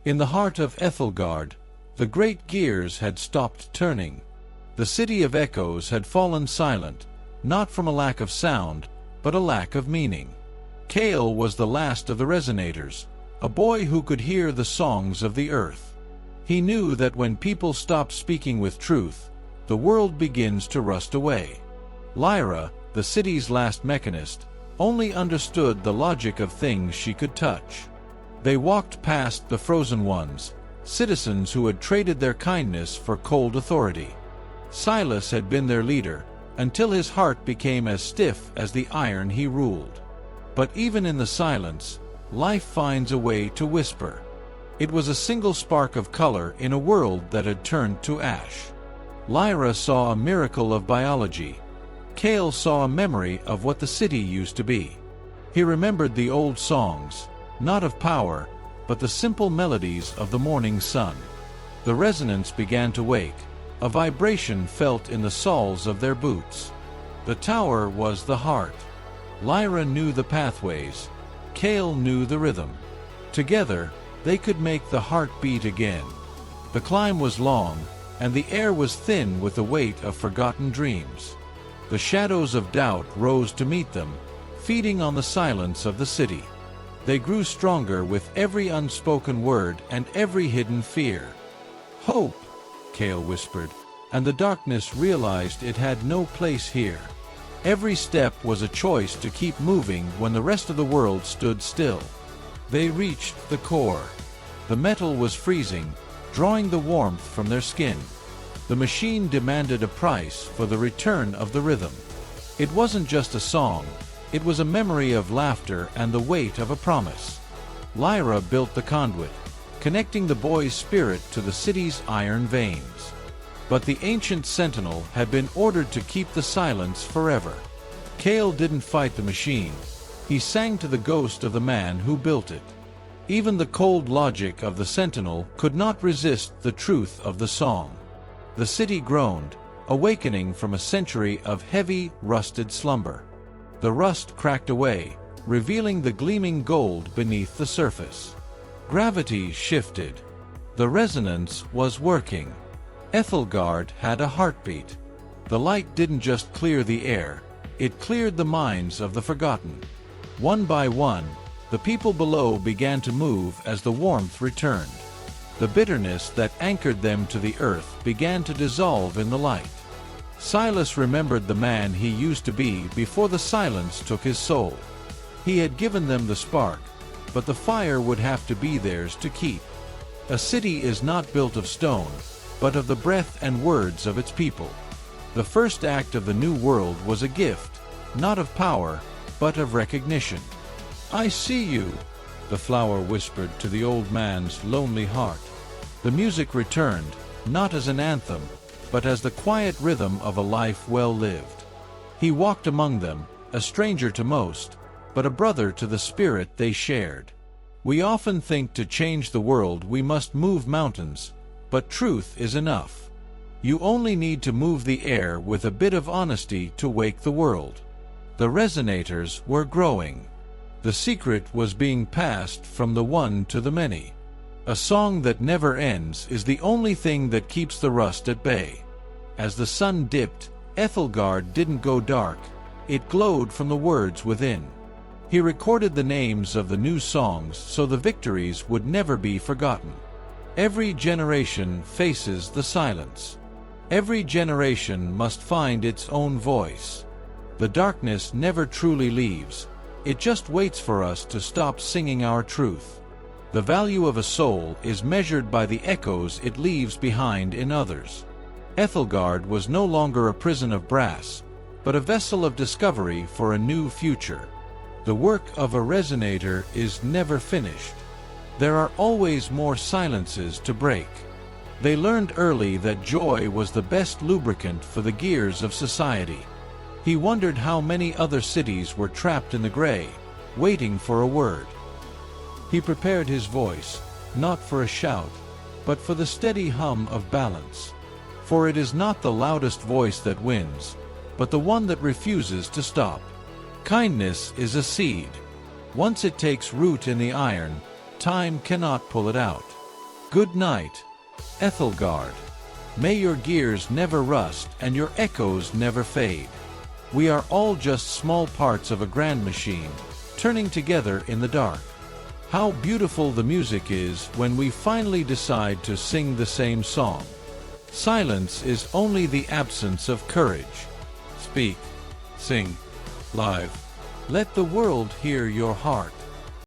In the heart of Aethelgard, the great gears had stopped turning. The city of echoes had fallen silent, not from a lack of sound, but a lack of meaning. Kael was the last of the Resonators, a boy who could hear the songs of the earth. He knew that when people stop speaking with truth, the world begins to rust away. Lyra, the city's last mechanist, only understood the logic of things she could touch. They walked past the frozen ones, citizens who had traded their kindness for cold authority. Silas had been their leader, until his heart became as stiff as the iron he ruled. But even in the silence, life finds a way to whisper. It was a single spark of color in a world that had turned to ash. Lyra saw a miracle of biology. Kael saw a memory of what the city used to be. He remembered the old songs, not of power, but the simple melodies of the morning sun. The resonance began to wake, a vibration felt in the soles of their boots. The tower was the heart. Lyra knew the pathways. Kael knew the rhythm. Together, they could make the heart beat again. The climb was long, and the air was thin with the weight of forgotten dreams. The shadows of doubt rose to meet them, feeding on the silence of the city. They grew stronger with every unspoken word and every hidden fear. "Hope," Kael whispered, and the darkness realized it had no place here. Every step was a choice to keep moving when the rest of the world stood still. They reached the core. The metal was freezing, drawing the warmth from their skin. The machine demanded a price for the return of the rhythm. It wasn't just a song, it was a memory of laughter and the weight of a promise. Lyra built the conduit, connecting the boy's spirit to the city's iron veins. But the ancient sentinel had been ordered to keep the silence forever. Kael didn't fight the machine. He sang to the ghost of the man who built it. Even the cold logic of the sentinel could not resist the truth of the song. The city groaned, awakening from a century of heavy, rusted slumber. The rust cracked away, revealing the gleaming gold beneath the surface. Gravity shifted. The resonance was working. Aethelgard had a heartbeat. The light didn't just clear the air, it cleared the minds of the forgotten. One by one, the people below began to move as the warmth returned. The bitterness that anchored them to the earth began to dissolve in the light. Silas remembered the man he used to be before the silence took his soul. He had given them the spark, but the fire would have to be theirs to keep. A city is not built of stone, but of the breath and words of its people. The first act of the new world was a gift, not of power, but of recognition. "I see you," the flower whispered to the old man's lonely heart. The music returned, not as an anthem, but as the quiet rhythm of a life well lived. He walked among them, a stranger to most, but a brother to the spirit they shared. We often think to change the world we must move mountains, but truth is enough. You only need to move the air with a bit of honesty to wake the world. The Resonators were growing. The secret was being passed from the one to the many. A song that never ends is the only thing that keeps the rust at bay. As the sun dipped, Aethelgard didn't go dark, it glowed from the words within. He recorded the names of the new songs so the victories would never be forgotten. Every generation faces the silence. Every generation must find its own voice. The darkness never truly leaves, it just waits for us to stop singing our truth. The value of a soul is measured by the echoes it leaves behind in others. Aethelgard was no longer a prison of brass, but a vessel of discovery for a new future. The work of a resonator is never finished. There are always more silences to break. They learned early that joy was the best lubricant for the gears of society. He wondered how many other cities were trapped in the gray, waiting for a word. He prepared his voice, not for a shout, but for the steady hum of balance. For it is not the loudest voice that wins, but the one that refuses to stop. Kindness is a seed. Once it takes root in the iron, time cannot pull it out. Good night, Aethelgard. May your gears never rust and your echoes never fade. We are all just small parts of a grand machine, turning together in the dark. How beautiful the music is when we finally decide to sing the same song. Silence is only the absence of courage. Speak, sing, live. Let the world hear your heart.